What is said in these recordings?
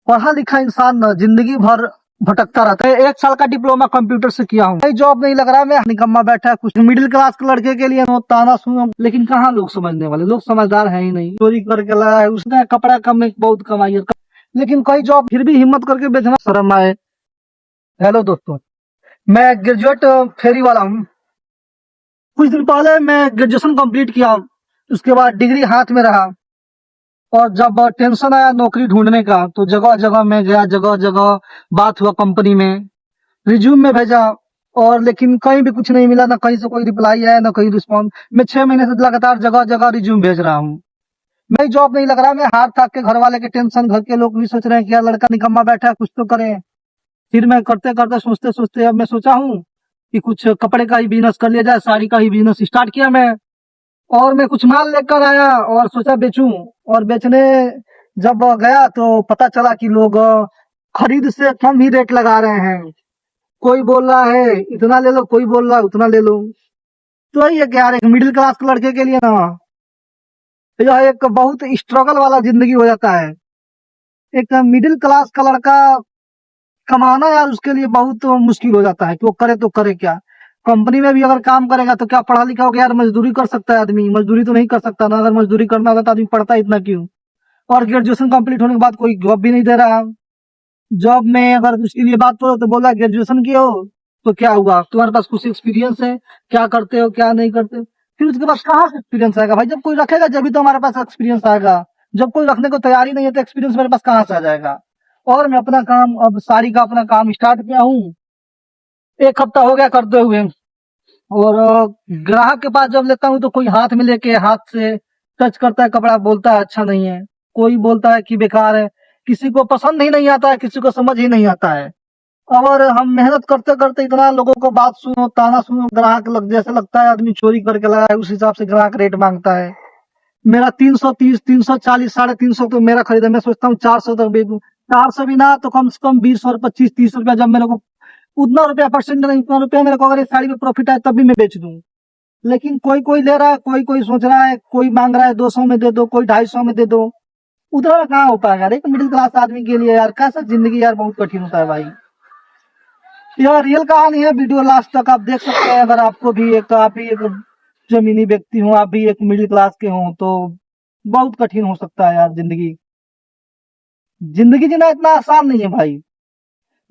पढ़ा लिखा इंसान न जिंदगी भर भटकता रहता है। 1 साल का डिप्लोमा कंप्यूटर से किया हूँ, कोई जॉब नहीं लग रहा है, मैं निकम्मा बैठा है। कुछ मिडिल क्लास के लड़के के लिए मैं ताना सुनो, लेकिन कहाँ लोग समझने वाले, लोग समझदार है ही नहीं। चोरी करके लाया है, उसने कपड़ा कम में बहुत कमाई है, लेकिन कोई जॉब फिर भी हिम्मत करके बेचना शर्म आए। हेलो दोस्तों, मैं ग्रेजुएट फेरी वाला हूँ। कुछ दिन पहले मैं ग्रेजुएशन कंप्लीट किया, उसके बाद डिग्री हाथ में रहा, और जब टेंशन आया नौकरी ढूंढने का तो जगह जगह में गया, जगह जगह बात हुआ, कंपनी में रिज्यूम में भेजा, और लेकिन कहीं भी कुछ नहीं मिला, ना कहीं से कोई रिप्लाई आया, ना कहीं रिस्पॉन्स। मैं 6 महीने से लगातार जगह जगह रिज्यूम भेज रहा हूँ, मैं जॉब नहीं लग रहा। मैं हाथ थाक के, घर वाले के टेंशन, घर के लोग भी सोच रहे हैं कि यार लड़का निकम्मा बैठा है, कुछ तो करे। फिर मैं करते करते, सोचते सोचते, अब मैं सोचा हूँ कि कुछ कपड़े का ही बिजनेस कर लिया जाए, साड़ी का ही बिजनेस स्टार्ट किया मैं। और मैं कुछ माल लेकर आया और सोचा बेचूं, और बेचने जब गया तो पता चला कि लोग खरीद से कम ही रेट लगा रहे हैं। कोई बोल रहा है इतना ले लो, कोई बोल रहा है उतना ले लो। तो यही है कि यार एक मिडिल क्लास के लड़के के लिए ना यह एक बहुत स्ट्रगल वाला जिंदगी हो जाता है। एक मिडिल क्लास का लड़का कमाना यार उसके लिए बहुत मुश्किल हो जाता है कि वो करे तो करे क्या। कंपनी में भी अगर काम करेगा तो क्या पढ़ा लिखा हो गया यार, मजदूरी कर सकता है आदमी? मजदूरी तो नहीं कर सकता ना। अगर मजदूरी करना होता तो आदमी पढ़ता इतना क्यों? और ग्रेजुएशन कंप्लीट होने के बाद कोई जॉब भी नहीं दे रहा। जॉब में अगर उसके लिए बात करो तो बोला ग्रेजुएशन किए हो तो क्या हुआ, तुम्हारे पास कुछ एक्सपीरियंस है, क्या करते हो क्या नहीं करते? फिर उसके पास कहाँ से एक्सपीरियंस आएगा भाई? जब कोई रखेगा जब तो हमारे पास एक्सपीरियंस आएगा। जब कोई रखने को तैयारी नहीं है तो एक्सपीरियंस मेरे पास कहाँ से आ जाएगा? और मैं अपना काम, अब साड़ी का अपना काम स्टार्ट किया हूँ, 1 हफ्ता हो गया करते हुए। और ग्राहक के पास जब लेता हूँ तो कोई हाथ में लेके हाथ से टच करता है कपड़ा, बोलता है अच्छा नहीं है, कोई बोलता है कि बेकार है, किसी को पसंद ही नहीं आता है, किसी को समझ ही नहीं आता है। और हम मेहनत करते करते इतना लोगों को बात सुनो, ताना सुनो, ग्राहक जैसे लगता है आदमी चोरी करके लाया है, उस हिसाब से ग्राहक रेट मांगता है। मेरा 330, 340, 350 तो मेरा खरीदा, मैं सोचता हूँ 400 तक बेचूं। 400 भी ना तो कम से कम 20 और 25, 30 रुपया, जब मेरे को उतना रुपया परसेंट नहीं, उतना रुपया मेरे को अगर इस साड़ी में प्रॉफिट आए तब भी मैं बेच दूं। लेकिन कोई कोई ले रहा है, कोई कोई सोच रहा है, कोई मांग रहा है 200 में दे दो, कोई 250 में दे दो। उतना कहाँ हो पाएगा यार एक मिडिल क्लास आदमी के लिए? यार कैसा जिंदगी यार, बहुत कठिन होता है भाई। यह रियल कहानी है, वीडियो लास्ट तक आप देख सकते हैं। अगर आपको भी एक, आप भी एक जमीनी व्यक्ति हो, आप भी एक मिडिल क्लास के हो, तो बहुत कठिन हो सकता है यार जिंदगी। जिंदगी जीना इतना आसान नहीं है भाई।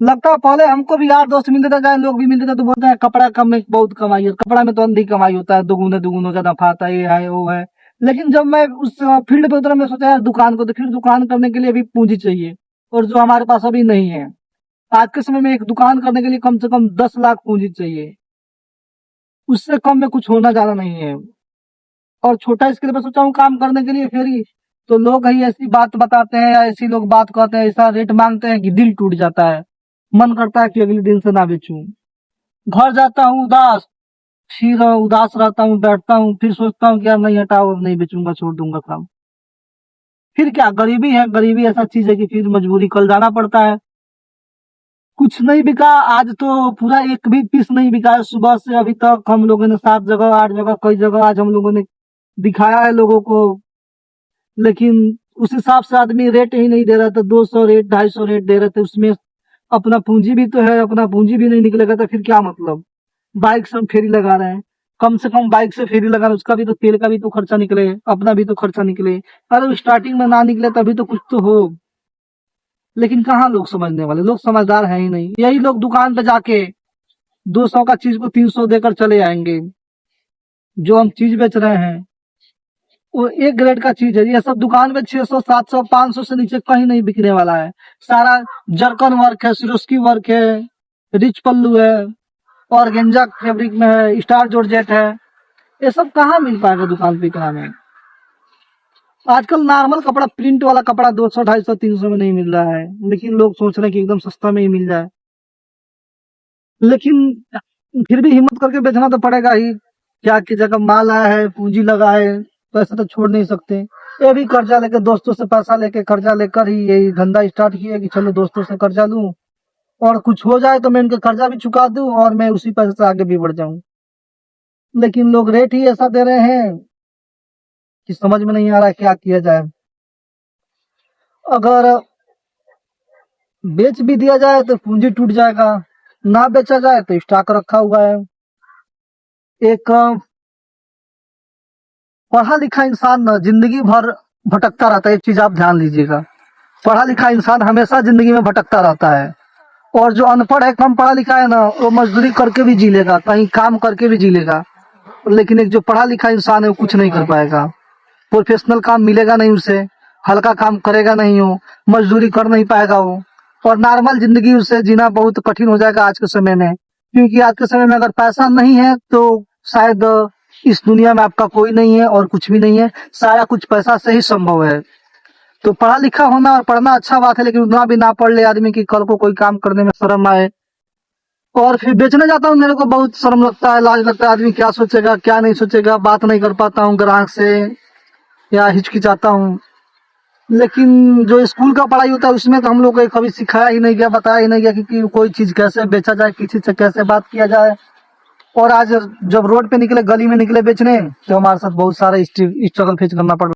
लगता है पहले हमको भी यार दोस्त मिलते थे, चाहे लोग भी मिलते थे, तो बोलते हैं कपड़ा कम में बहुत कमाई है, कपड़ा में तो अंधी कमाई होता है, दुगुने दुगुनों का नफा आता है, ये है वो है। लेकिन जब मैं उस फील्ड पे उतरा, मैं सोचा यार दुकान को, तो फिर दुकान करने के लिए भी पूंजी चाहिए, और जो हमारे पास अभी नहीं है। आज के समय में एक दुकान करने के लिए कम से कम 10 लाख पूंजी चाहिए, उससे कम में कुछ होना ज्यादा नहीं है। और छोटा स्केल पे सोचा हूँ काम करने के लिए, फिर ही तो लोग ही ऐसी बात बताते हैं, या ऐसी लोग बात कहते हैं, ऐसा रेट मांगते हैं कि दिल टूट जाता है। मन करता है कि अगले दिन से ना बेचूं। घर जाता हूँ उदास, फिर उदास रहता हूँ, बैठता हूँ, फिर सोचता हूँ कि यार नहीं हटाओ, अब नहीं बेचूंगा, छोड़ दूंगा काम। फिर क्या, गरीबी है, गरीबी ऐसा चीज है कि फिर मजबूरी, कल जाना पड़ता है। कुछ नहीं बिका आज तो, पूरा एक भी पीस नहीं बिका है। सुबह से अभी तक हम लोगों ने 7 जगह 8 जगह, कई जगह आज हम लोगों ने दिखाया है लोगों को, लेकिन उस हिसाब से आदमी रेट ही नहीं दे रहा था। 200 रेट, 250 रेट दे रहे थे, उसमें अपना पूंजी भी तो है, अपना पूंजी भी नहीं निकलेगा तो फिर क्या मतलब? बाइक से हम फेरी लगा रहे हैं, कम से कम बाइक से फेरी लगा रहे हैं, उसका भी तो तेल का भी तो खर्चा निकले, अपना भी तो खर्चा निकले। अरे स्टार्टिंग में ना निकले तभी तो कुछ तो हो। लेकिन कहाँ लोग समझने वाले, लोग समझदार है ही नहीं। यही लोग दुकान पे जाके 200 का चीज को 300 देकर चले आएंगे। जो हम चीज बेच रहे हैं वो एक ग्रेड का चीज है, ये सब दुकान में 600, 700, 500 से नीचे कहीं नहीं बिकने वाला है। सारा जरकन वर्क है, सिरोस्की वर्क है, रिच पल्लू है, और गेंजा फैब्रिक में है, स्टार जॉर्जेट है। ये सब कहाँ मिल पाएगा दुकान पे इतना में? आजकल नॉर्मल कपड़ा, प्रिंट वाला कपड़ा 200, 250, 300 में नहीं मिल रहा है, लेकिन लोग सोच रहे हैं कि एकदम सस्ता में ही मिल जाए। लेकिन फिर भी हिम्मत करके बेचना तो पड़ेगा ही। क्या की जगह माल आया है, पूंजी लगा है, तो ऐसा तो छोड़ नहीं सकते। ये भी कर्जा लेके, दोस्तों से पैसा लेके, कर्जा लेकर ही यही धंधा स्टार्ट किया कि चलो दोस्तों से कर्जा लूं, और कुछ हो जाए तो मैं इनके कर्जा भी चुका दूं, और मैं उसी पैसे से आगे भी बढ़ जाऊं। लेकिन लोग रेट ही ऐसा दे रहे हैं कि समझ में नहीं आ रहा है क्या किया जाए। अगर बेच भी दिया जाए तो पूंजी टूट जाएगा, ना बेचा जाए तो स्टॉक रखा हुआ है। एक पढ़ा लिखा इंसान न जिंदगी भर भटकता रहता है, एक चीज आप ध्यान दीजिएगा। पढ़ा लिखा इंसान हमेशा जिंदगी में भटकता रहता है, और जो अनपढ़ है, कम पढ़ा लिखा है ना, वो मजदूरी करके भी जी लेगा, कहीं काम करके भी जी लेगा। लेकिन एक जो पढ़ा लिखा इंसान है वो कुछ नहीं कर पाएगा। प्रोफेशनल काम मिलेगा नहीं उसे, हल्का काम करेगा नहीं वो, मजदूरी कर नहीं पाएगा वो, और नॉर्मल जिंदगी उसे जीना बहुत कठिन हो जाएगा आज के समय में। क्योंकि आज के समय में अगर पैसा नहीं है तो शायद इस दुनिया में आपका कोई नहीं है और कुछ भी नहीं है, सारा कुछ पैसा से ही संभव है। तो पढ़ा लिखा होना और पढ़ना अच्छा बात है, लेकिन उतना भी ना पढ़ ले आदमी की कल को कोई काम करने में शर्म आए। और फिर बेचने जाता हूँ, मेरे को बहुत शर्म लगता है, लाज लगता है, आदमी क्या सोचेगा क्या नहीं सोचेगा, बात नहीं कर पाता हूँ ग्राहक से या हिचकिचाता हूँ। लेकिन जो स्कूल का पढ़ाई होता है उसमें तो हम लोग को कभी सिखाया ही नहीं गया, बताया ही नहीं गया कि कोई चीज कैसे बेचा जाए, किसी से कैसे बात किया जाए। और आज जब रोड पे निकले, गली में निकले बेचने, तो हमारे साथ बहुत सारा स्ट्रगल फेस करना पड़